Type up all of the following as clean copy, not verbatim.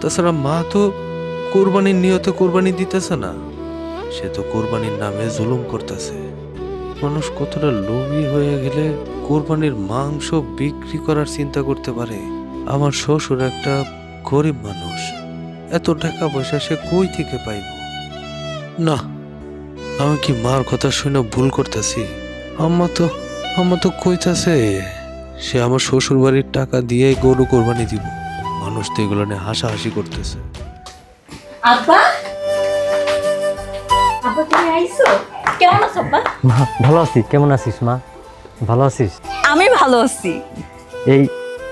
তাছাড়া মা তো কোরবানির নিয়তে কোরবানি দিতেছে না, সে তো কোরবানির নামে জুলুম করতেছে। মানুষ কতটা লোভী হয়ে গেলে কোরবানির মাংস বিক্রি করার চিন্তা করতে পারে? আমার শ্বশুর একটা গরিব মানুষ, এত টাকা পয়সা সে কই থেকে পাইব? না, আমি কি মার কথা শুনে ভুল করতেছি? আম্মা তো কইতাছে সে আমার শ্বশুর বাড়ির টাকা দিয়ে গরু কোরবানি দিব। মানুষ তো এগুলো নিয়ে হাসাহাসি করতেছে। আব্বা, আব্বা তুমি আইছো? কেমন আছো আব্বা? মা ভালো আছি। কেমন আছিস মা? ভালো আছিস? আমি ভালো আছি। এই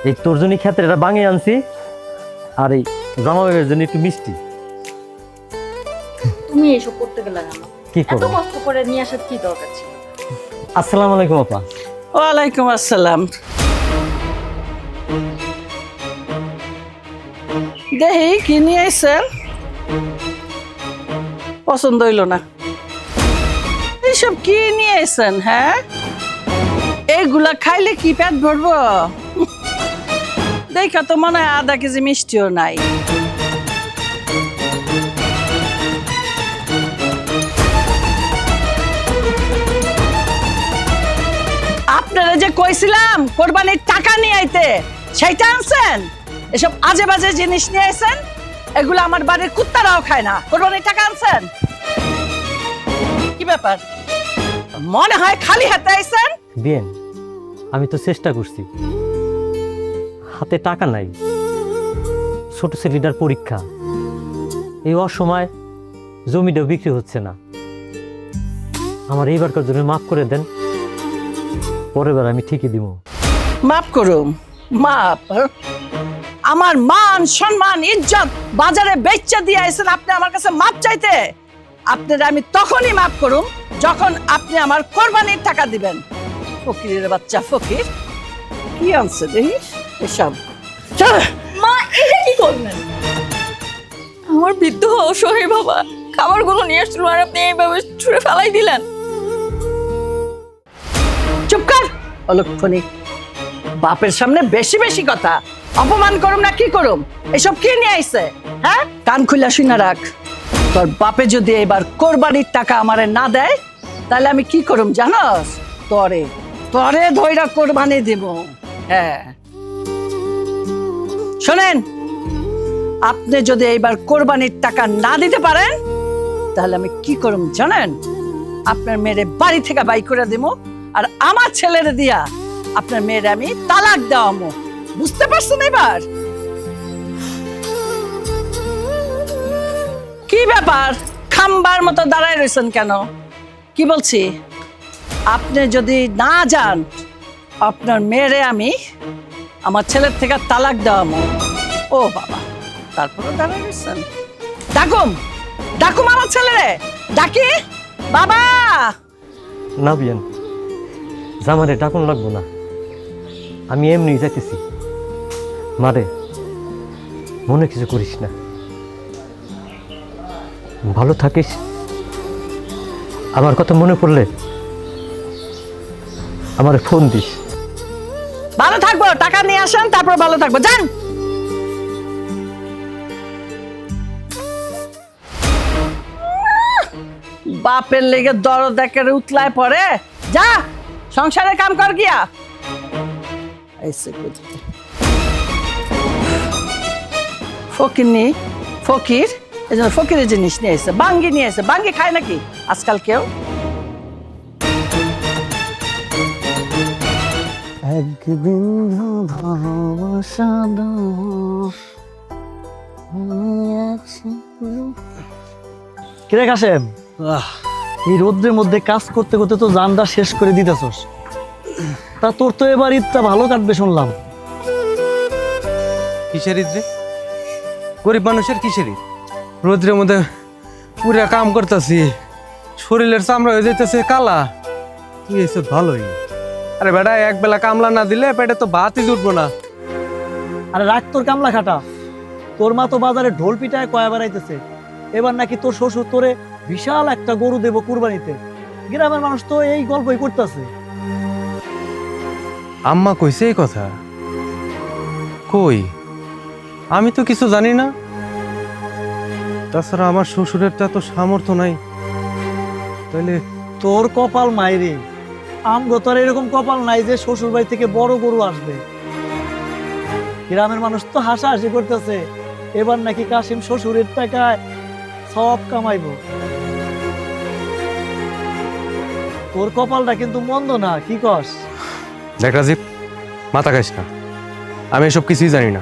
এই তোর জন্য ক্ষেত্রে এটা বাঙিয়ে আনছি, আর এই জামাইয়ের জন্য একটু মিষ্টি। তুমি এসব করতে গেলে কেন? কি এত করবো? কষ্ট করে নিয়ে আসার কি দরকার ছিল? আসসালামু আলাইকুম আপা। ওয়ালাইকুম আসসালাম। দেখি কি নিয়ে আইছেন? পছন্দ হইল না। এইসব কি নিয়ে আইছেন? হ্যাঁ, এইগুলা খাইলে কি পেট ভরবো? দেখা তো মনে হয় আধা কেজি মিষ্টিও নাই। আপনারা যে কইছিলাম কোরবানির টাকা নিয়ে আইতে, সেইটা আনছেন? এসব আজে বাজে জিনিস নিয়ে আইছেন, এগুলো আমার বাড়ির কুত্তারাও খায় না। কোরবানির টাকা আনছেন? কি ব্যাপার? মনে হয় খালি হাতে আইছেন। বিয়েন, আমি তো চেষ্টা করছি, হাতে টাকা নাই, ছোট ছেলেটার পরীক্ষা, এই অসময় জমিটাও বিক্রি হচ্ছে না। আমার এইবারকার জন্য মাফ করে দেন, পরের বার আমি ঠিকই দিব। মাফ করুম? মাপ? আমার মান সম্মান ইজ্জত বাজারে বেচা দিয়ে আইছেন আপনি আমার কাছে মাপ চাইতে? আপনারা আমি তখনই মাফ করুম যখন আপনি আমার কোরবানির টাকা দিবেন। ফকিরের বাচ্চা ফকির, কি আনছে দেখিস এসব? চল। মা, এটা কি করলেন? আমার বৃদ্ধ অসহায় বাবা খাবারগুলো নিয়ে আসছিল আর আপনি এইভাবে ছুঁড়ে ফেলাই দিলেন। চুপ কর অলক্ষণী, বাপের সামনে বেশি বেশি কথা। অপমান করুম না কি করুম? এসব কি নিয়ে আইছে? হ্যাঁ, কান খুলে শুনে রাখ। তোর বাপে যদি এবার কোরবানির টাকা আমারে না দেয়, তাহলে আমি কি করুম জানোস? তরে তরে ধইরা কোরবানি দিব। হ্যাঁ, শোনেন, আপনি যদি এইবার কোরবানির টাকা না দিতে পারেন, তাহলে আমি কি করুম জানেন? আপনার মেয়েরে বাড়ি থেকে বাই করে দিব, আর আমার ছেলের দিয়া আপনার মেয়েরে আমি তালাক দেওয়ামো। বুঝতে পারছেন এবার? কি ব্যাপার খাম্বার মতো দাঁড়ায় রয়েছেন কেন? কি বলছি, আপনি যদি না যান, আপনার মেয়েরে আমি আমার ছেলের থেকে তালাক দেওয়ামো। ও বাবা, তারপরে দাঁড়ায় রয়েছেন। ডাকুম ডাকুম আমার ছেলেরে, ডাকি বাবা। না বিয়েন, জামারে ডাকুন লাগবো না, আমি এমনি যাইতেছি। মারে, মনে কিছু করিস না, ভালো থাকিস। আমার কথা মনে পড়লে আমার ফোন দিস। ভালো থাকবো, টাকা নিয়ে আসেন, তারপর ভালো থাকবো। যান। বাপের লেগে দরদ একেবারে উতলায় পড়ে। যা, সংসারের কাম কর গিয়া। ফকির নি ফকির, এই জন্য ফকিরের জিনিস নিয়ে এসে বাঙ্গি নিয়ে এসে। বাঙ্গি খায় নাকি আজকাল কেউ? একদিন ভালোবাসানো কিরে কাশেম, এই রোদ্রের মধ্যে কাজ করতে করতে তো জানটা শেষ করে দিতেছস। তা তোর তো এবার ঈদটা ভালো কাটবে শুনলাম। কিসের ঈদ রে? গরিব মানুষের কিসের ঈদ? রোদ্রের মধ্যে পুরা কাম করতেছি, শরীরের চামড়া হয়ে যাইতেছে কালা। তুই এসে ভালোই। আরে বেটা, এক বেলা কামলা না দিলে পেটে তো ভাতই জুটবো না। আরে রাখ তোর কামলা খাটা। তোর মা তো বাজারে ঢোল পিটায় কয়া বেড়াইতেছে, এবার নাকি তোর শ্বশুর তোরে বিশাল একটা গরু দেব কুরবানিতে। গ্রামের মানুষ তো এই গল্পই করতেছে। আম্মা কইছে এই কথা? কই, আমি তো কিছু জানি না। তাছাড়া আমার শ্বশুরের তো এত সামর্থ্য নাই। তাইলে তোর কপাল মাইরে, আমগো তোর এরকম কপাল নাই যে শ্বশুর বাড়ি থেকে বড় গরু আসবে। গ্রামের মানুষ তো হাসাহাসি করতেছে, এবার নাকি কাশিম শ্বশুরের টাকায় সব কামাইবো। তোর কপালটা কিন্তু মন্দ না, কি কস? দেখ রাজীব, মাথা খাইস না, আমি এসব কিছুই জানি না।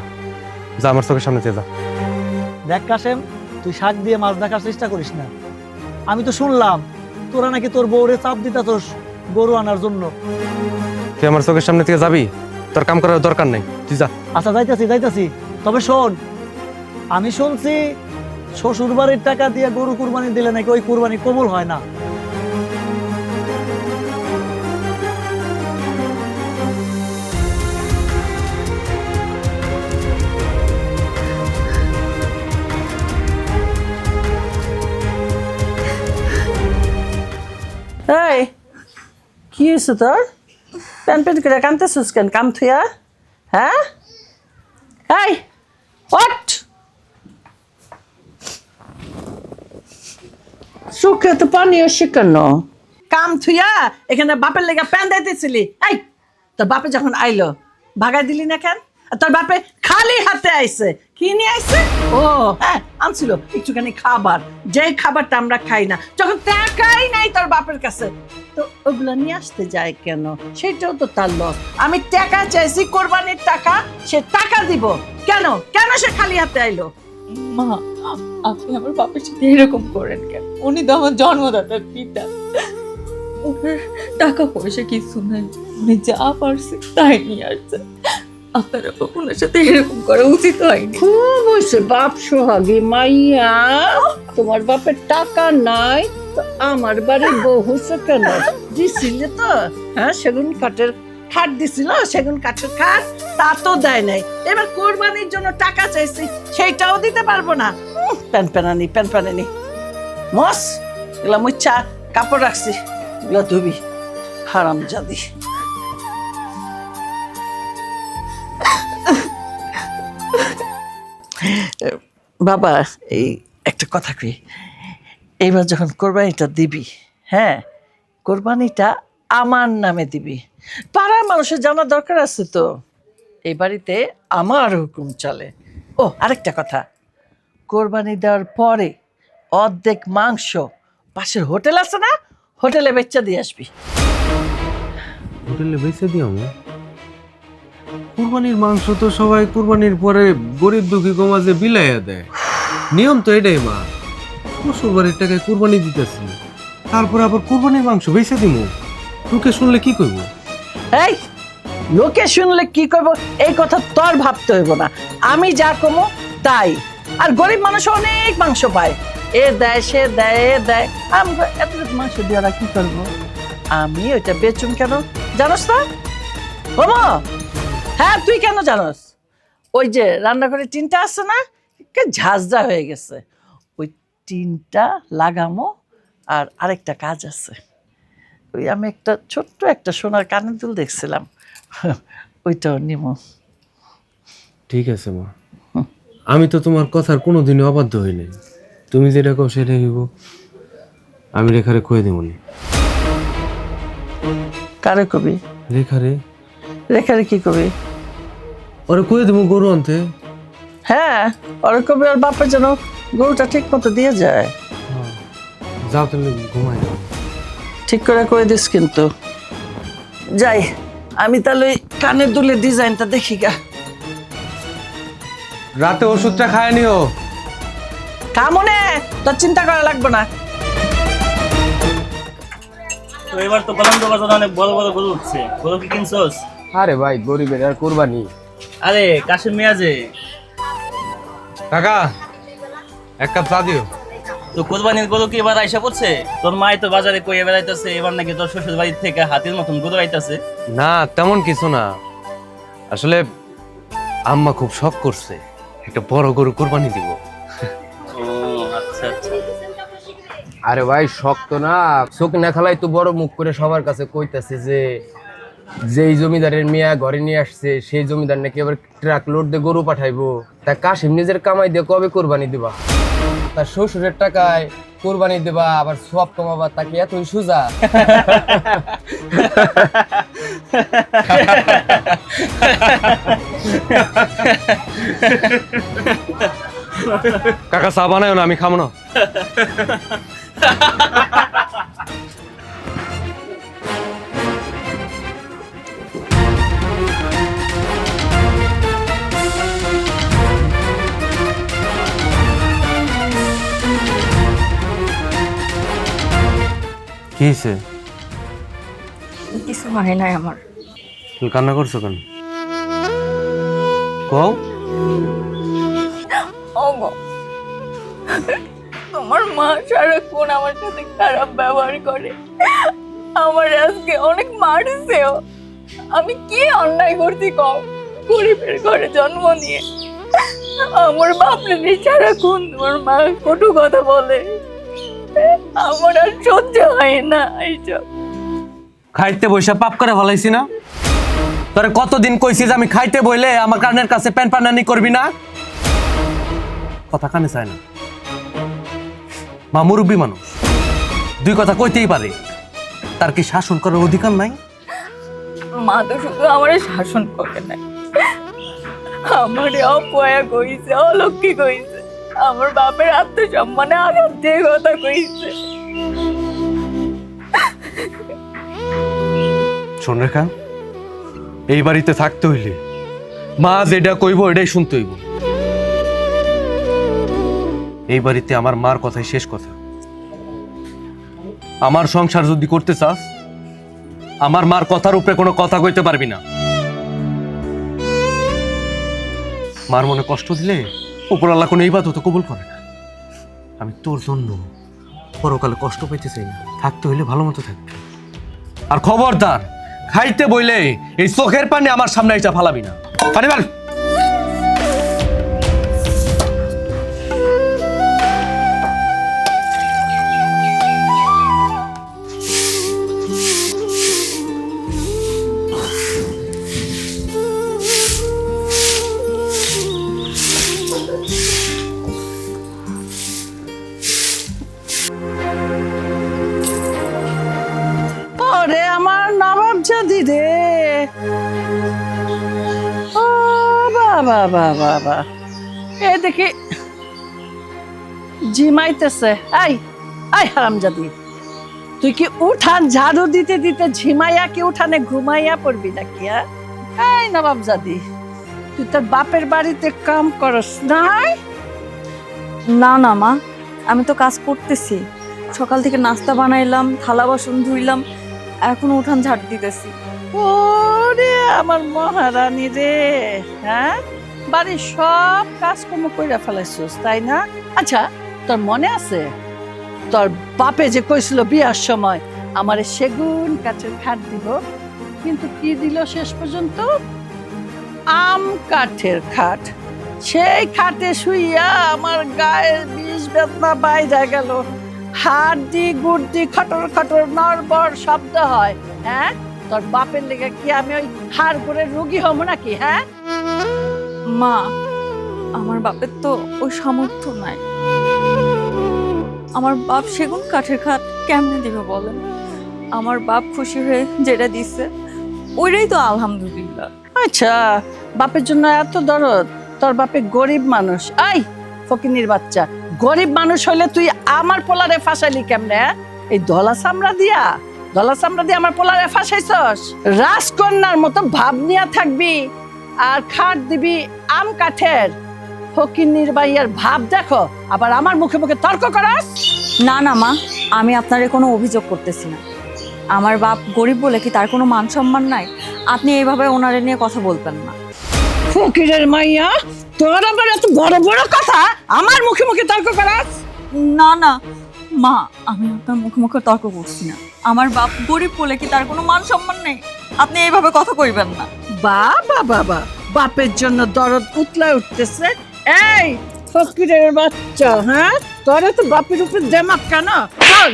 যা আমার চোখের সামনে যা। দেখ কাশেম, তুই শাক দিয়ে মাছ দেখার চেষ্টা করিস না। আমি তো শুনলাম তোরা নাকি তোর বউরে চাপ দিতাছস গরু আনার জন্য। তুই আমার চোখের সামনে থেকে যাবি, তোর কাম করার দরকার নেই, তুই যা। আচ্ছা যাইতাছি যাইতাছি, তবে শোন, আমি শুনছি শ্বশুর বাড়ির টাকা দিয়ে গরু কুরবানি দিলে নাকি ওই কুরবানি কবুল হয় না। এই কি হয়েছে তোর? প্যান প্যান করে কানতেছিস কেন? কাম থুয়া, হ্যাঁ? এই ওঠ, চোখে তো পানি আসে কেন? কাম থুয়া এখানে বাপের লেগে প্যান দিতেছিলি। এই তোর বাপে যখন আইলো ভাগাই দিলি না কেন? আর তোর বাপে খালি হাতে আইছে, কি নিয়ে আইছে? ও হ্যাঁ, আনছিল একটুখানি খাবার, যেই খাবারটা আমরা খাই না, যখন টাকাই নাই তোর বাপের কাছে, তো ওগুলো নিয়ে আসতে যায় কেন? সেটাও তো তার লস। আমি টাকা চাইছি, কোরবানির টাকা, সে টাকা দিব কেন? কেন সে খালি হাতে আইলো? মা, আপনি আমার বাপের সাথে এরকম করেন কেন? উনি তো আমার জন্মদাতার পিতা। ওনার টাকা পয়সা কিছু নাই, উনি যা পারছে তাই নিয়ে আসছে। আপনার ওনার সাথে এরকম করা উচিত হয়নি। খুব হয়েছে বাপ সোহাগী মাইয়া, তোমার বাপের টাকা নাই তো আমার বাড়ির বউ হচ্ছে কেন? দিছিলে তো, হ্যাঁ, সেগুন কাঠের খাট দিছিল, সেগুন কাঠের খাট, তা তো দেয় নাই। এবার কোরবানির জন্য টাকা চাইছি, সেইটাও দিতে পারবো না। প্যান প্যানানি মস, এগুলা মুচ্ছা কাপড় রাখছি, এগুলা ধুবি, হারামজাদি। বাবা, এই একটা কথা কই, এইবার যখন কোরবানিটা দিবি, হ্যাঁ, কোরবানিটা আমার নামে দিবি। পাড়ার মানুষের জানার দরকার আছে তো, এই বাড়িতে আমার হুকুম চলে। ও আরেকটা কথা, কোরবানি দেওয়ার পরে অর্ধেক মাংস পাশের হোটেল আছে না, হোটেলে বেচা দিয়ে আসবি। হোটেলে বেঁচে দিও আমি? কুরবানির মাংস তো সবাই কুরবানির পরে গরিব দুঃখী সমাজে বিলাইয়া দেয়, নিয়ম তো এটাই মা। শ্বশুর বাড়ির টাকায় কুরবানি দিতেছি, তারপরে আবার কুরবানির মাংস বেঁচে দিব? তোকে শুনলে কি করব? এই লোকে শুনলে কি করব, এই কথা তোর ভাবতে হইব না। আমি যা কমো তাই, আর গরিব মানুষ অনেক মাংস পায়, এ দেয় সে দেয়, এ দেয়, আমরা এত মাংস দিয়ে ওরা কি করবো? আমি ওইটা বেচুম কেন জানোস না? ওমা, হ্যাঁ, তুই কেন জানোস? ওই যে রান্নাঘরে টিনটা আছে না, ঝাঁঝরা হয়ে গেছে, ওই টিনটা লাগামো। আর আরেকটা কাজ আছে, ওই আমি একটা ছোট্ট একটা সোনার কানের দুল দেখছিলাম, ওইটাও নিমো। ঠিক আছে মা, আমি তো তোমার কথার কোনোদিনই অবাধ্য হই নাই। তুমি যেটা কও সেটাই হইব, আমি রেখারে কয়ে দেব নি। কারে কবি? রেখারে? রেখারে কি কবি? ওরে কয়ে দেবো গরু আনতে। হ্যাঁ, ওরে কবি ওর বাপের যেন গরুটা ঠিক মতো দিয়ে যায়। যাও তাহলে ঘুমাই। ঠিক করে কয়ে দিস কিন্তু। যাই, আমি তাহলে ওই কানের দুলের ডিজাইনটা দেখি গা। রাতে ওষুধটা খায় নিও। কামনে তোর চিন্তা করা লাগবে না। তো এবার তো কলম বাজারে অনেক বড় বড় গরু উঠছে, গরু কি কিনছস? আরে ভাই গরিবের আর কোরবানি। আরে কাশিম মিয়া যে, কাকা এক কাপ চা দিও। তো কোরবানির গরু কি এবার আইসা পড়ছে? তোর মাই তো বাজারে কইয়া বেড়াইতেছে এবার নাকি তোর শ্বশুর বাড়ির থেকে হাতির মতন গরু আইতাছে। না তেমন কিছু না, আসলে আম্মা খুব শখ করছে একটা বড় গরু কুরবানি দিব। ও আচ্ছা আচ্ছা। আরে ভাই শক্ত না, চোখ না খেলাই তো বড় মুখ করে সবার কাছে কইতাছে যে যেই জমিদারের মিয়া ঘরে নিয়ে আসছে সেই জমিদার নাকি আবার ট্রাক লোড দিয়ে গরু পাঠাইবো। তা কাশিম নিজের কামাই দিয়ে কবে কোরবানি দিবা? তার শ্বশুরের টাকায় কোরবানি দেবা আবার সব কমাবা, তাকে এতই সোজা? কাকা চা বানায় না, আমি খাবো না। কি হয়েছে? কিছু হয় নাই আমার। তুমি কান্না করছো কেন? কও। ওগো, তোমার মা সারাক্ষণ আমার সাথে খারাপ ব্যবহার করে, আমার আজকে অনেক মারছেও। আমি কি অন্যায় করছি কম? গরিবের ঘরে জন্ম নিয়ে আমার বাপরে সারাক্ষণ তোমার মা কটু কথা বলে, আমার আর সহ্য হয় না এইসব। খাইতে বইসা পাপ করে ফলাইছি না? তোরে কতদিন কইছি যে আমি খাইতে বইলে আমার কানের কাছে প্যান পানানি করবি না? কথা কানে চায় না। মা মুরব্বী মানুষ, দুই কথা কইতেই পারে, তার কি শাসন করার অধিকার নাই? মা তো শুধু আমার শাসন করে না, আমারে অপয়া কইছে, অলক্ষী কইছে, আমার বাপের আত্মসম্মানে আঘাত দিয়ে কথা কইছে। শোন রেখা, এই বাড়িতে থাকতে হইলে মা যেটা কইব এটাই শুনতে হইব। এই বাড়িতে আমার মার কথাই শেষ কথা। আমার সংসার যদি করতে চাস, আমার মার কথার উপরে কোনো কথা কইতে পারবি না। মার মনে কষ্ট দিলে উপরওয়ালা কোনো ইবাদত কবুল করে না। আমি তোর জন্য পরকালে কষ্ট পাইতে চাই না, থাকতে হইলে ভালো মতো থাকবি। আর খবরদার, খাইতে বইলে এই চোখের পানি আমার সামনে এটা ফালাবি না। পানি মার। ওরে আমার নবাব জাদি রে, ও বাবা বাবা বাবা, এ দেখি ঝিমাইতেছে। আই আই হারামজাদি, তুই কি উঠান ঝাড়ু দিতে দিতে ঝিমাইয়া কি উঠানে ঘুমাইয়া পড়বি নাকি? এই নবাব জাদি, তুই তোর বাপের বাড়িতে কাম করস নাই? না না মা, আমি তো কাজ করতেছি। সকাল থেকে নাস্তা বানাইলাম, থালা বাসন ধুইলাম, এখন উঠান ঝাড় দিতেছি। ওরে আমার মহারানী রে, হ্যাঁ বাড়ির সব কাজকর্ম কইরা ফেলাইছিস তাই না? আচ্ছা, তোর মনে আছে তোর বাপে যে কইছিল বিয়ার সময় আমারে সেগুন কাঠের খাট দিব, কিন্তু কি দিল শেষ পর্যন্ত? আম কাঠের খাট। সেই খাটে শুইয়া আমার গায়ের বিষ বেদনা বাইরে গেল, হাড্ডি গুড্ডি খটর খটর নড়বড় শব্দ হয়। হ্যাঁ, তোর বাপের লেগে কি আমি ওই হাড় করে রোগী হব নাকি? হ্যাঁ মা, আমার বাপের তো ওই সামর্থ্য নাই। আমার বাপ সেগুন কাঠের খাট কেমনে দিবে বলেন? আমার বাপ খুশি হয়ে যেটা দিছে ওইটাই তো আলহামদুলিল্লাহ। আচ্ছা, বাপের জন্য এত দরদ? তোর বাপে গরিব মানুষ। আই ফকিনির বাচ্চা, গরিব মানুষ হইলে তুই আমার পোলারে ফাঁসাইলি কেমনে? এই দলা চামড়া দিয়া আমার পোলারে ফাঁসাইছস? রাজকন্যার মতো ভাব নিয়া থাকবি আর খাট দিবি আম কাঠের। ফকিনির বাইয়ার ভাব দেখো, আবার আমার মুখে মুখে তর্ক করাস? না না মা, আমি আপনারে কোনো অভিযোগ করতেছি না। আমার বাপ গরিব বলে কি তার কোনো মান সম্মান নাই? আপনি এইভাবে ওনারে নিয়ে কথা বলবেন না। ফকিরের মাইয়া, তোর আবার এত বড় বড় কথা আমার মুখে মুখে তর্ক করাস? না না মা, আমি আপনার মুখে মুখে তর্ক করছি না। আমার বাপ গরিব বলে কি তার কোনো মান সম্মান নেই? আপনি এইভাবে কথা কইবেন না। বাবা বাবা, বাপের জন্য দরদ উতলায় উঠতেছে। এই ফকিরের বাচ্চা, হ্যাঁ তোরে তো বাপের উপর দেমাক কেন? চল।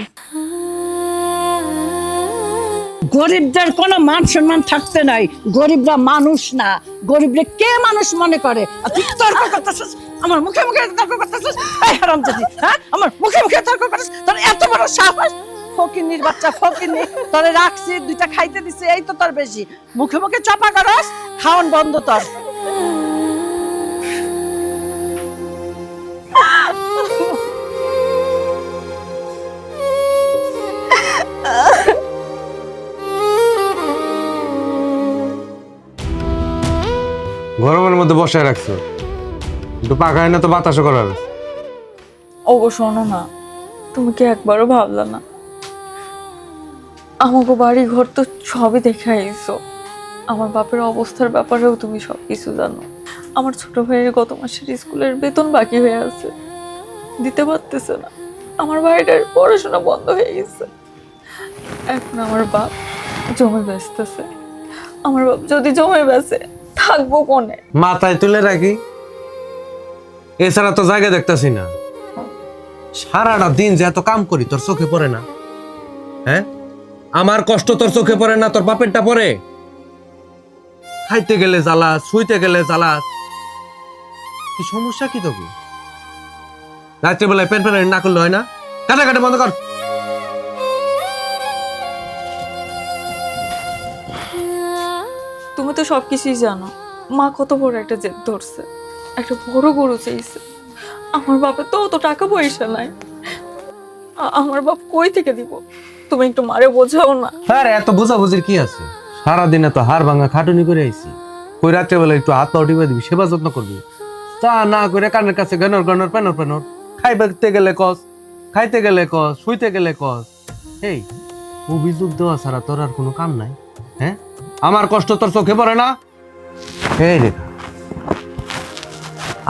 গরিবদের কোনো মান সম্মান থাকতে নাই। গরিবরা মানুষ না, গরিবরা কে মানুষ মনে করে? আর তুই তর্ক করতেছিস আমার মুখে মুখে, তর্ক করতেছিস। এই হারামজাদি, হ্যাঁ, আমার মুখে মুখে তর্ক করছিস? তোর এত বড় সাহস! ফকিন্নির বাচ্চা, ফকিন্নি, তোরে রাখছি, দুইটা খাইতে দিছি, এই তো তোর বেশি। মুখে মুখে চাপা করস, খাওয়ান বন্ধ তোর। গরমের মধ্যে বসায় রাখছো, একটু পাকায় না তো বাতাসও করাবে। ওগো শোনো না, তুমি কি একবারও ভাবলা না? আমাকে বাড়ি ঘর তো সবই দেখে আইছো, আমার বাপের অবস্থার ব্যাপারেও তুমি সব কিছু জানো। আমার ছোট ভাইয়ের গত মাসের স্কুলের বেতন বাকি হয়ে আছে, দিতে পারতেছে না। আমার ভাইটার পড়াশোনা বন্ধ হয়ে গেছে। এখন আমার বাপ জমি বেচতেছে। আমার বাপ যদি জমি বেচে থাকবো কোনে? মাথায় তুলে রাখি, এছাড়া তো জায়গা দেখতেছি না। সারাটা দিন যে এত কাম করি তোর চোখে পড়ে না? হ্যাঁ, আমার কষ্ট তোর চোখে পড়ে না? তোর বাপেরটা পড়ে? খাইতে গেলে জ্বালাস, শুইতে গেলে জ্বালাস, কি সমস্যা কি তোকে? রাত্রেবেলায় প্যান প্যান না করলে হয় না? কাটাকাটি বন্ধ কর। তুমি তো সবকিছুই জানো। মা কত বড় একটা জেদ ধরছে, একটা বড় গরু চাইছে। আমার বাপের তো অত টাকা পয়সা নাই, আমার বাপ কই থেকে দিব? তুমি একটু মারে বোঝাও না। আরে এত বোঝাবুঝির কি আছে? সারাদিনে তো হাড় ভাঙা খাটুনি করে আইছি। কই রাত্রেবেলা একটু হাত পা টিপে দিবি, সেবা যত্ন করবি, তা না করে কানের কাছে গনর গনর পেনর পেনর। খাইতে গেলে কস, খাইতে গেলে কস, শুইতে গেলে কস। এই অভিযোগ দেওয়া ছাড়া তোর আর কোনো কাম নাই? হ্যাঁ, আমার কষ্ট তোর চোখে পড়ে না? এই রেখা,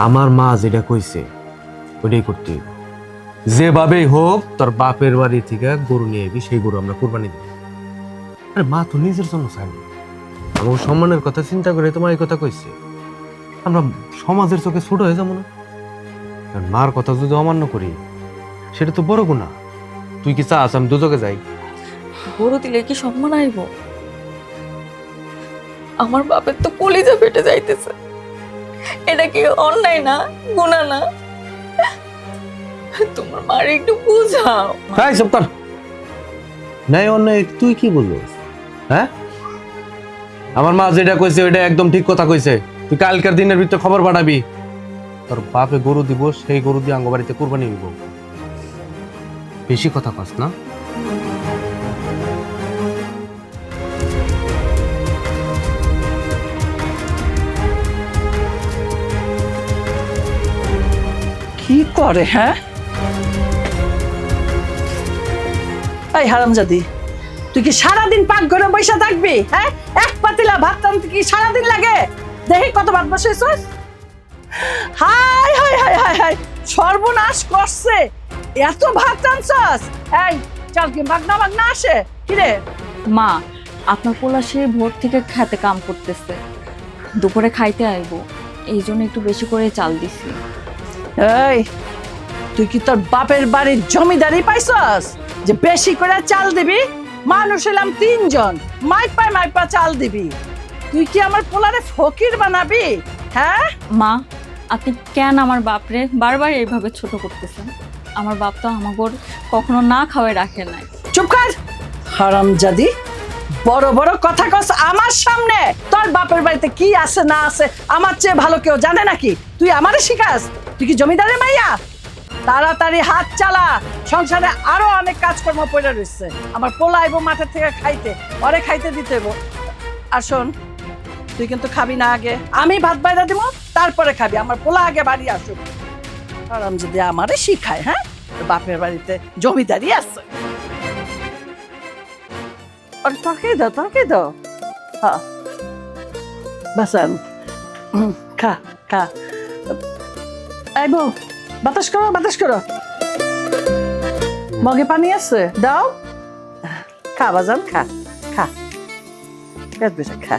আমার মা যেটা কইছে ওইটাই করতে হইব। যেভাবেই হোক তোর বাপের বাড়ি থেকে গরু নিয়ে এবি, সেই গরু আমরা কুরবানি দিব। আরে মা তো নিজের জন্য চাইনি, আমার সম্মানের কথা চিন্তা করে তোমার এই কথা কইছে। আমরা সমাজের চোখে ছোট হয়ে যাবো না? কারণ মার কথা যদি অমান্য করি সেটা তো বড় গুনাহ। তুই কি চাস আমি দুজকে যাই? গরু দিলে কি সম্মান আইব? আমার বাপের তো কলিজা ফেটে যাইতেছে। এটা কি অন্যায় না, গুনাহ না? তোমার মারে একটু বুঝাও। তাই সব কর নাই অন্যায়। তুই কি বলছিস? হ্যাঁ, আমার মা যেটা কইছে ওইটা একদম ঠিক কথা কইছে। তুই কালকের দিনের ভিতরে খবর পাঠাবি, তোর বাপে গরু দিব, সেই গরু দিয়ে আঙ্গবাড়িতে কুরবানি দিব। বেশি কথা কস না। কি করে? হ্যাঁ, এই হারামজাদি, তুই কি সারাদিন পাক ঘরে বসে থাকবি? হ্যাঁ, এক পাতিলা ভাত টানতে কি সারাদিন লাগে? দেখি কত ভাত বসেছিস। হাই হাই হাই হাই হাই, সর্বনাশ করছে। এত ভাত টানছস? এই চল, কি ভাগনা ভাগনা আসে কিরে? মা, আপনার পোলা সেই ভোর থেকে খেতে কাম করতেছে, দুপুরে খাইতে আইব, এই জন্য একটু বেশি করে চাল দিছি। এই তুই কি তোর বাপের বাড়ির জমিদারি পাইছস যে বেশি করে চাল দিবি? মানুষ এলাম 3 জন, মাইপা চাল দিবি? তুই কি আমার পোলারে ফকির বানাবি? হ্যাঁ মা, আপনি কেন আমার বাপরে বারবার এইভাবে ছোট করতেছেন? আমার বাপ তো আমাগর কখনো না খাওয়াই রাখে নাই। চুপ কর হারামজাদি, বড় বড় কথা কস আমার সামনে। তোর বাপের বাড়িতে কি আছে না আছে আমার চেয়ে ভালো কেউ জানে নাকি? তুই আমারে শিখাস? তুই কি জমিদারের মাইয়া? তাড়াতাড়ি হাত চালা, সংসারে আরো অনেক কাজকর্ম পড়ে রয়েছে। আমার পোলা আইবো মাঠের থেকে খাইতে, ওরে খাইতে দিতে হইব। আর শোন, তুই কিন্তু খাবি না, আগে আমি ভাত বাইরা দিব, তারপরে খাবি। আমার পোলা আগে বাড়ি আসুক। আরাম যদি আমারে শিখায়। হ্যাঁ, বাপের বাড়িতে জমিদারি আছে। তরকারি দাও। হ্যাঁ, বাসান, খা খা। আইব, বাতাস করো। মগে পানি আছে, দাও। খা বাজান, খা। পেট বেশা খা।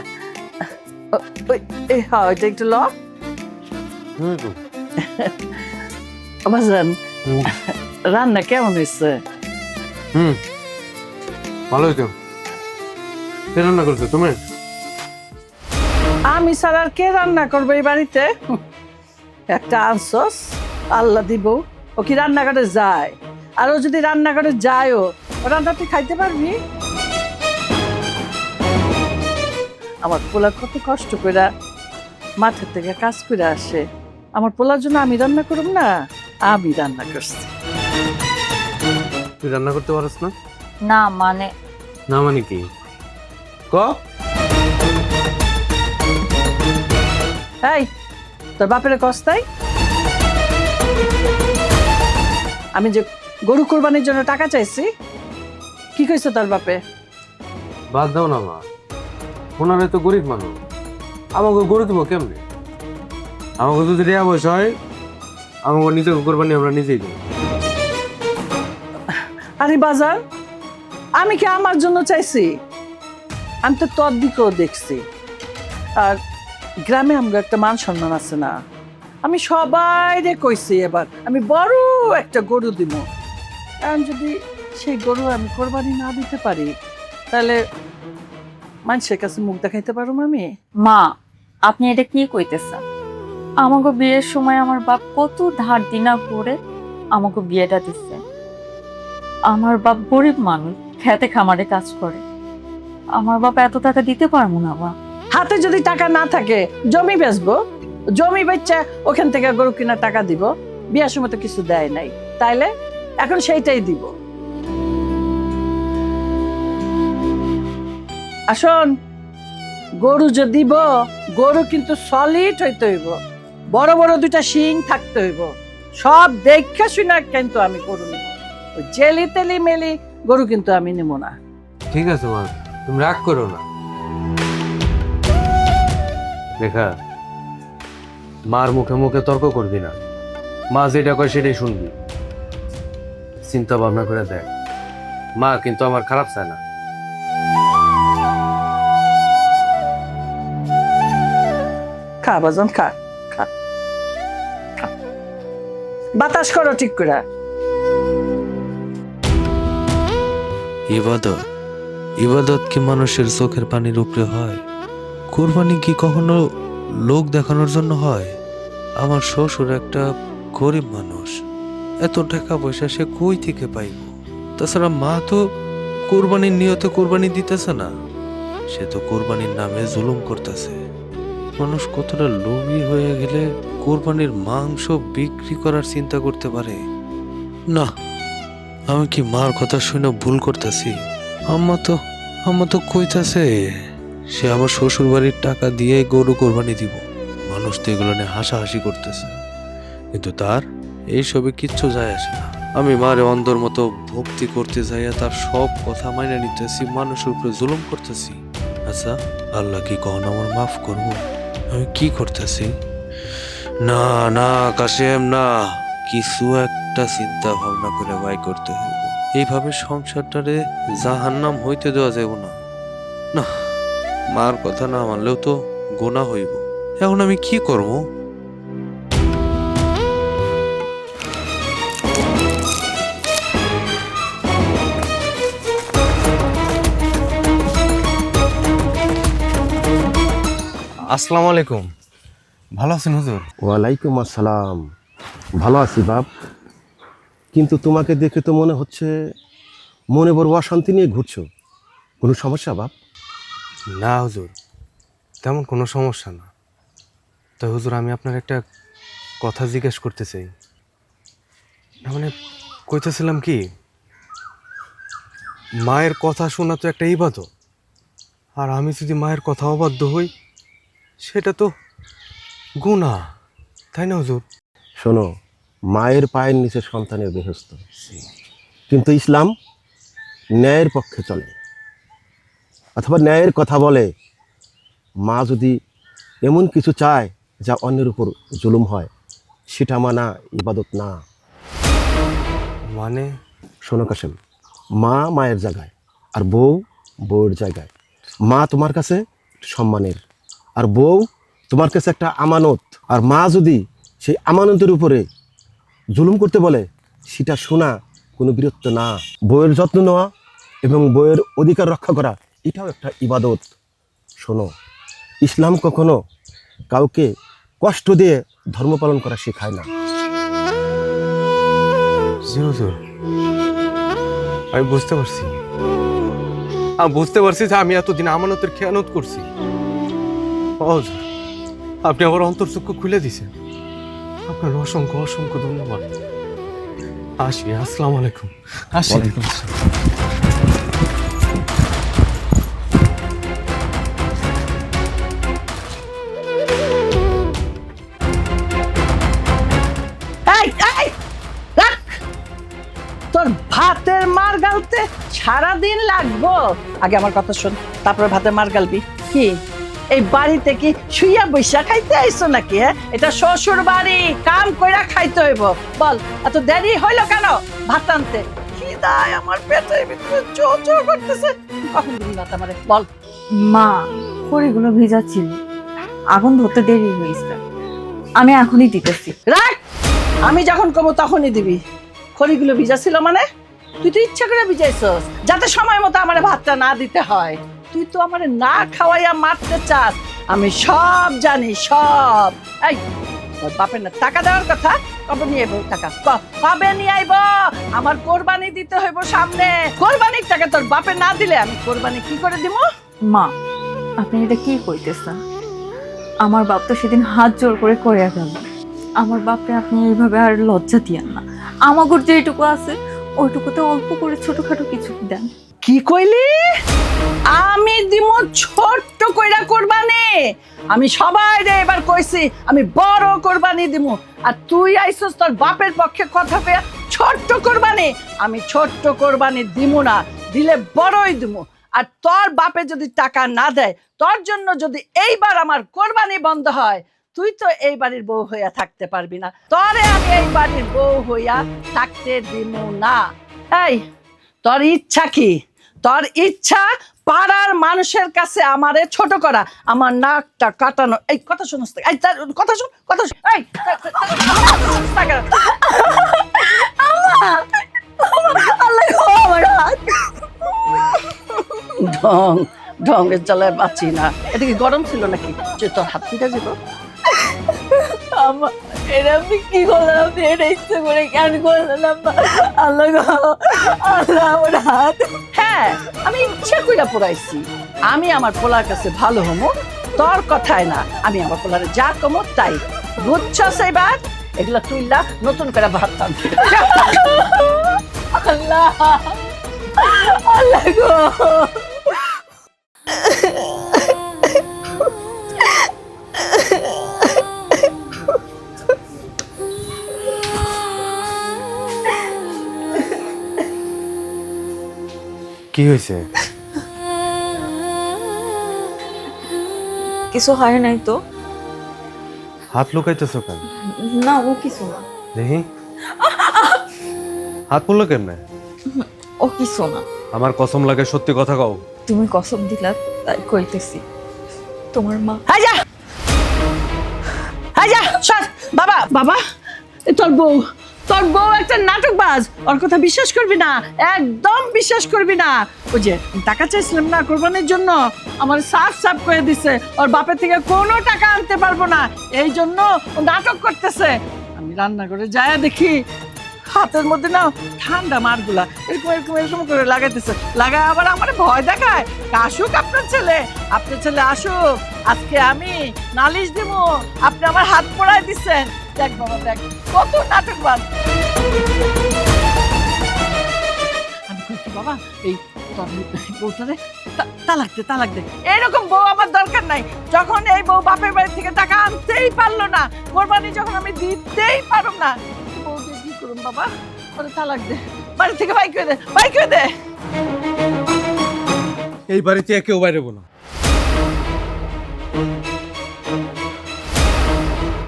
হ্যাঁ, ওইটা একটু ল বাজান। রান্না কেমন হয়েছে? ভালো হইতো। কে রান্না করছো তুমি? আমি ছাড়া আর কে রান্না করবে এই বাড়িতে? একটা আনসস, আল্লাহ দিব। ও কি রান্নাঘরে যায়? আর ও যদি রান্নাঘরে যায়ও, ও রান্না তুই খাইতে পারবি? আমার পোলা কত কষ্ট করে মাঠের থেকে কাজ করে আসে, আমার পোলার জন্য আমি রান্না করব না? আমি রান্না করছি। তুই রান্না করতে পারছ না? না মানে না মানে কি ক? এই তোর বাপের কস্তাই আমি যে গরু কোরবানির জন্য টাকা চাইছি, কি কইছে তোর বাপে? বাদ দাও না মা, ওনারা তো গরিব মানুষ, আমাকে গরু দিব কেমনে? আমাকে যদি রেয়া পয়সা হয়, আমাকে নিজে কোরবানি আমরা নিজেই দেবো। আরে বাজার, আমি কি আমার জন্য চাইছি? আমি তো তোর দিকেও দেখছি। আর গ্রামে আমাকে একটা মান সম্মান আছে না? আমি সবাইরে কইছি এবার আমি বড় একটা গরু দিব। কারণ যদি সেই গরু আমি কোরবানি না দিতে পারি, তাহলে মানুষের কাছে মুখ দেখাইতে পারো আমি? মা, আপনি এটা কি কইতেছেন? আমাকে বিয়ের সময় আমার বাপ কত ধার দিনা করে আমাকে বিয়েটা দিচ্ছে। আমার বাপ গরিব মানুষ, খেতে খামারে কাজ করে। আমার বাপ এত টাকা দিতে পারবো না মা। হাতে যদি টাকা না থাকে জমি বেচবো, জমি বেচা ওখান থেকে গরু কেনার টাকা দিব। বিয়ার সময় তো কিছু দেয় নাই, তাইলে এখন সেইটাই দিব। আসুন, গরু যে দিব, গরু কিন্তু সলিড হইতে হইব, বড় বড় দুইটা শিং থাকতে হইব। সব দেখা শুনে কিন্তু আমি গরু নিব, ওই জেলি তেলি মেলি গরু কিন্তু আমি নেব না। ঠিক আছে মা, তুমি রাগ করো না। দেখা, মার মুখে মুখে তর্ক করবি না, মা যেটা কয় সেটাই শুনবি। চিন্তা ভাবনা করে দেখ, মা কিন্তু আমার খারাপ চায় না। খা বাজন, খা খা খা। বাতাস করো ঠিক করে। ইবাদত, ইবাদত কি মানুষের চোখের পানির উপরে হয়? কোরবানি কি কখনো লোক দেখানোর জন্য হয়? আমার শ্বশুর একটা গরিব মানুষ, এত টাকা পয়সা সে কই থেকে পাইব? তাছাড়া মা তো কোরবানির নিয়তে কোরবানি দিতেছে না, সে তো কোরবানির নামে জুলুম করতেছে। মানুষ কতটা লোভী হয়ে গেলে কোরবানির মাংস বিক্রি করার চিন্তা করতে পারে? না, আমি কি মার কথা শুনে ভুল করতেছি? আম্মা তো কইতাছে সে আমার শ্বশুর বাড়ির টাকা দিয়ে গরু কোরবানি দিব। মানুষ তো এগুলো নিয়ে হাসাহাসি করতেছে, কিন্তু তার এইসবে কিচ্ছু যায় আসে না। আমি মারে অন্ধর মতো ভক্তি করতে যাইয়া তার সব কথা মাইনে নিতেছি, মানুষের উপরে জুলুম করতেছি। আচ্ছা, আল্লাহ কি কখন আমার মাফ করব? আমি কি করতেছি? না না কাশেম, না, কিছু একটা চিন্তা ভাবনা করে বাই করতে হইব। এইভাবে সংসারটারে জাহান্নাম হইতে দেওয়া যাব না। না, মার কথা না মানলেও তো গোনা হইব। এখন আমি কি করব? আসসালামু আলাইকুম, ভালো আছেন হুজুর? ওয়ালাইকুম আসসালাম। ভালো আছি বাপ, কিন্তু তোমাকে দেখে তো মনে হচ্ছে মনে বড় অশান্তি নিয়ে ঘুরছো। কোনো সমস্যা বাপ? না হুজুর, তেমন কোনো সমস্যা না। তো হুজুর, আমি আপনার একটা কথা জিজ্ঞেস করতে চাই। না মানে কইতেছিলাম কি, মায়ের কথা শোনা তো একটা ইবাদত, আর আমি যদি মায়ের কথা অবাধ্য হই সেটা তো গুনাহ, তাই না হুজুর? শোনো, মায়ের পায়ের নিচে সন্তানের বেহেশত, কিন্তু ইসলাম ন্যায়ের পক্ষে চলে, অথবা ন্যায়ের কথা বলে। মা যদি এমন কিছু চায় যা অন্যের উপর জুলুম হয়, সেটা মানা ইবাদত না। মানে? শোনো কাশেম, মা মায়ের জায়গায়, আর বউ বউয়ের জায়গায়। মা তোমার কাছে সম্মানের, আর বউ তোমার কাছে একটা আমানত। আর মা যদি সেই আমানতের উপরে জুলুম করতে বলে, সেটা শোনা কোনো বীরত্ব না। বউয়ের যত্ন নেওয়া এবং বউয়ের অধিকার রক্ষা করা, এটাও একটা ইবাদত। শোনো, ইসলাম কখনো কাউকে কষ্ট দিয়ে ধর্ম পালন করা শেখায় না। জি হুজুর, আমি বুঝতে পারছি। আমি বুঝতে পারছি যে আমি এতদিন আমানতের খেয়ানত করছি। ও হুজুর, আপনি আমার অন্তর্চক্ষু খুলে দিছেন। আপনার অসংখ্য অসংখ্য ধন্যবাদ। আসি, আসসালামু আলাইকুম। আসি। ওয়ালাইকুম এই এই রাখ। তোর ভাতের মার গালতে সারাদিন লাগবো? আগে আমার কথা শোন, তারপরে ভাতের মার গালবি। কি এই বাড়িতে কি শুইয়া বৈশা খাইতে আইছো নাকি? হ্যাঁ, এটা শ্বশুর বাড়ি, কাম কইরা খাইতে হইব। বল, এত দেরি হইলো কেন ভাত আনতে? খিদায় আমার পেটের ভিতরে চো চো করতেছে। কখন দিবি ভাত আমারে বল? মা, খড়িগুলো ভিজা ছিল, আগুন ধরতে দেরি হয়েছে, আমি এখনই দিতেছি। রাখ, আমি যখন কমো তখনই দিবি। খড়িগুলো ভিজা ছিল মানে? তুই তো ইচ্ছা করে ভিজাইছস যাতে সময় মতো আমার ভাতটা না দিতে হয়। তুই তো আমার না খাওয়াইয়া মারতে চাস, আমি সব জানি সব। এই তোর বাপের না টাকা দেওয়ার কথা, কবে নিয়ে আইব টাকা? কবে নিয়ে আইব? আমার কোরবানি দিতে হইব সামনে। কোরবানির টাকা তোর বাপে না দিলে আমি কোরবানি কি করে দিব? মা, আপনি এটা কি কইতেছেন? আমার বাপ তো সেদিন হাত জোর করে করিয়া গেল। আমার বাপকে আপনি এইভাবে আর লজ্জা দিয়েন না। আমাগর যেটুকু আছে ওইটুকুতে অল্প করে ছোটখাটো কিছু দেন। কি কইলি? আমি দিব ছোট্ট কইরা কোরবানি? আমি সবাই রে এবার কইছি আমি বড় কোরবানি দিব, আর তুই আইছস তোর বাপের পক্ষে কথা পেয়ে ছোট্ট কোরবানি? আমি ছোট্ট কোরবানি দিব না, দিলে বড়ই দিব। আর তোর বাপে যদি টাকা না দেয়, তোর জন্য যদি এইবার আমার কোরবানি বন্ধ হয়, তুই তো এই বাড়ির বউ হইয়া থাকতে পারবি না। তোরে আমি এই বাড়ির বউ হইয়া থাকতে দিব না। এই তোর ইচ্ছা কি? তোর ইচ্ছা পাড়ার মানুষের কাছে আমারে ছোট করা, আমার নাকটা কাটানো। এই কথা শুনস? এই কথা শুন, কথা শুন। এই ঢং ঢঙ্গের জ্বালায় বাঁচি না। এটা কি গরম ছিল নাকি যে তোর হাত পিঠা যাব? আমার এটা আপনি কি করলেন? আপনি এটা ইচ্ছে করে কেন করলেন? আল্লাহ গো, আল্লাহ আমার হাত। হ্যাঁ, আমি ইচ্ছা কইরা পড়াইছি। আমি আমার পোলার কাছে ভালো হমো, তোর কথায় না। আমি আমার পোলারে যা কমো তাই। বুঝছস এবার? এগুলা তুইলা নতুন করে ভাত আনতে। আল্লাহ, আল্লাহ গো। কি হয়েছে? কিছু হয় নাই তো? হাত লুকাইতেছ কেন? না, ও কিছু না। দেখি হাত পড়লো কেমনে? ও কিছু না। আমার কসম লাগে, সত্যি কথা কও। তুমি কসম দিলা তাই কইতেছি। তোমার মা। হাই যা, হাই যা, সর। বাবা, বাবা, এ তোর বউ, তোর বউ একটা নাটকবাজ। ওর কথা বিশ্বাস করবি না, একদম বিশ্বাস করবি না। ওই যে টাকা চাইছিলাম না কোরবানির জন্য, আমার সাফ সাফ করে দিছে ওর বাপের থেকে কোনো টাকা আনতে পারবো না, এই জন্য ও নাটক করতেছে। আমি রান্নাঘরে যায় দেখি হাতের মধ্যে না ঠান্ডা মারগুলা এরকম এরকম এরকম করে লাগাইতেছে। লাগায় আবার আমার ভয় দেখায়, আসুক আপনার ছেলে, আপনার ছেলে আসুক, আজকে আমি নালিশ দিব, আপনি আমার হাত পড়ায় দিচ্ছেন। দেখ বাবা, দেখ কত নাটকবাজ। আমি কই কি বাবা, এই বউটারে তালাক দে, তালাক দে। এরকম বউ আমার দরকার নাই। যখন এই বউ বাপের বাড়ি থেকে টাকা আনতেই পারলো না, কোরবানি যখন আমি দিতেই পারব না, বউকে কি করুম বাবা? ওরে তালাক দে, বাড়ি থেকে বাইক করে দে, বাইক করে দে। এই বাড়িতে কেউ বাইরে না।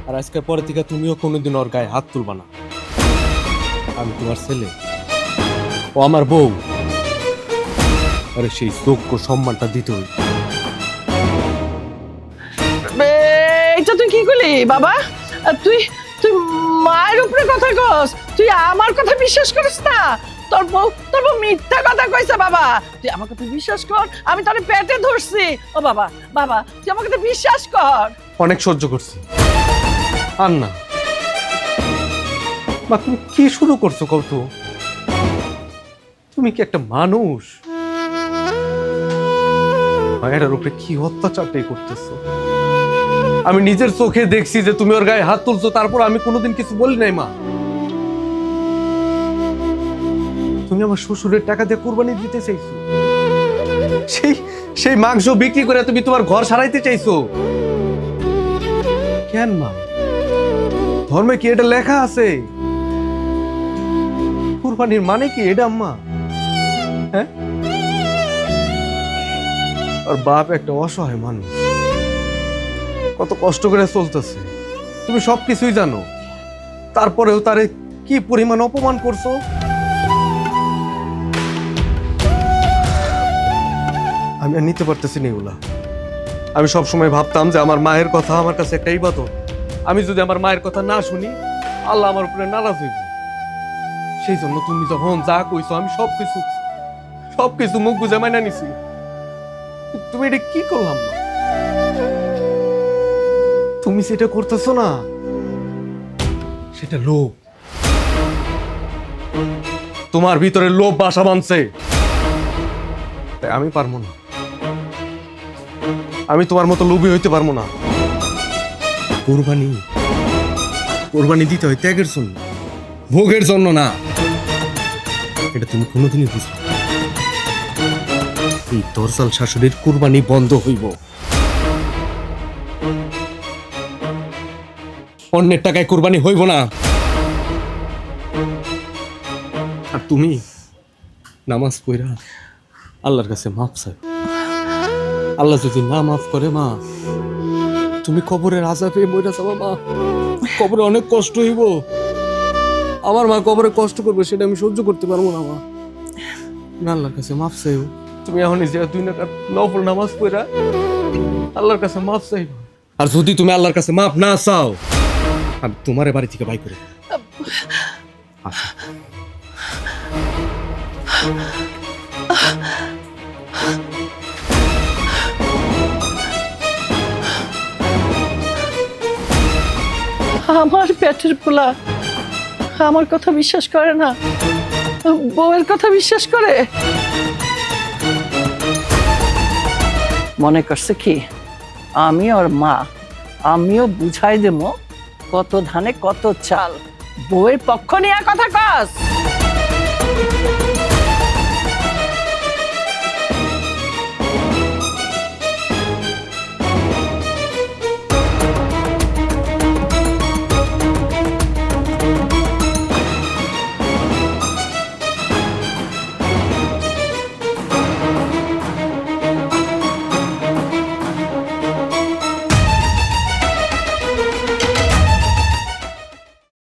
আর আজকের পরে থেকে তুমিও কোনোদিন ওর গায়ে হাত তুলবা না। আমি তোমার ছেলে, ও আমার বউ। আরে সেই যোগ্য সম্মানটা দিতে হইবে। এটা তুই কি করলি বাবা? তুই তুই মায়ের উপরে কথা কস, তুই আমার কথা বিশ্বাস করিস না? তোর বউ মিথ্যা কথা কইছে বাবা। তুই আমাকে তুই বিশ্বাস কর, আমি তোর পেটে ধরছি। ও বাবা, বাবা তুই আমাকে তো বিশ্বাস কর। অনেক সহ্য করছি, আর না। মা তুমি কি শুরু করছো কত? তুমি কি একটা মানুষ? মায়ের উপরে কি অত্যাচারটাই করতেছো। আমি নিজের চোখে দেখছি যে তুমি ওর গায়ে হাত তুলছো, তারপর আমি কোনোদিন কিছু বলি নাই। মা তুমি আমার শ্বশুরের টাকা দিয়ে কুরবানি দিতে চাইছো, সেই মাংস বিক্রি করে তুমি তোমার ঘর সারাইতে চাইছো কেন? মা ধর্মে কি এটা লেখা আছে? কুরবানির মানে কি এটা আম্মা? হ্যাঁ, আর বাপ একটা অসহায় মানুষ, কত কষ্ট করে চলতেছে, তুমি সবকিছুই জানো, তারপরেও তারে কি পরিমাণ অপমান করছো। আমি আর নিতে পারতেছি না এগুলা। আমি সবসময় ভাবতাম যে আমার মায়ের কথা আমার কাছে একটা ইবাদত। আমি যদি আমার মায়ের কথা না শুনি, আল্লাহ আমার উপরে নারাজ হইব। সেই জন্য তুমি যখন যা কইছো আমি সবকিছু মুখ বুঝে মাইনা নিছি। তুমি এটা কি করলাম? না তুমি সেটা করতেছো না, সেটা লোভ। তোমার ভিতরে লোভ বাসা বাঁধছে। তাই আমি পারবো না, আমি তোমার মতো লোভী হইতে পারবো না। কোরবানি দিতে হয় ত্যাগের জন্য, ভোগের জন্য না। এটা তুমি কোনোদিনই বুঝবে না। এই দরজাল শাশুড়ির কুরবানি বন্ধ হইব। অন্যের টাকায় কুরবানি হইব না। আর তুমি নামাজ পড়া আল্লাহর কাছে মাফ চাই। আল্লাহ যদি না মাফ করে মা, তুমি কবরের আযাবে মইরা যাবা। মা কবরে অনেক কষ্ট হইব। আমার মা কবরে কষ্ট করবে, সেটা আমি সহ্য করতে পারবো না। মা আল্লাহর কাছে মাফ চাইও। তুমি এখন যে 2 রাকাত নফল নামাজ পড়া আল্লাহর কাছে মাফ চাইবা। আর যদি তুমি আল্লাহর কাছে মাফ না চাও, আমি তোমার বাড়ি থেকে বাই করে আমার পেটের পোলা আমার কথা বিশ্বাস করে না, বউয়ের কথা বিশ্বাস করে। মনে করছে কি আমি ওর মা, আমিও বুঝাই দেবো কত ধানে কত চাল। বউয়ের পক্ষ নিয়ে কথা কস।